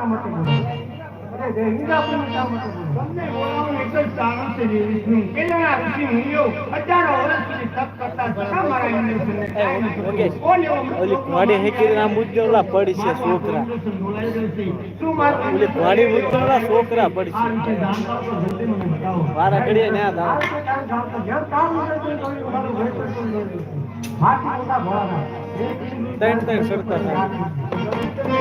કામ હતું અરે ઇન્દ્રાપુર કામ હતું તમને બોલાવું એક જ કારણ છે વિષ્ણુ પેલા ઋષિ મુનિઓ હજારો વર્ષ સુધી તપ કરતા હતા મારા ઇન્દ્રસનને ઓલી ઘોડી હેકી ના મુદ્દોલા પડી છે છોકરા ઓલી ઘોડી મુદ્દોલા છોકરા પડી છે મારા ઘડીએ ના થાવ ત્રણ સરતા થાય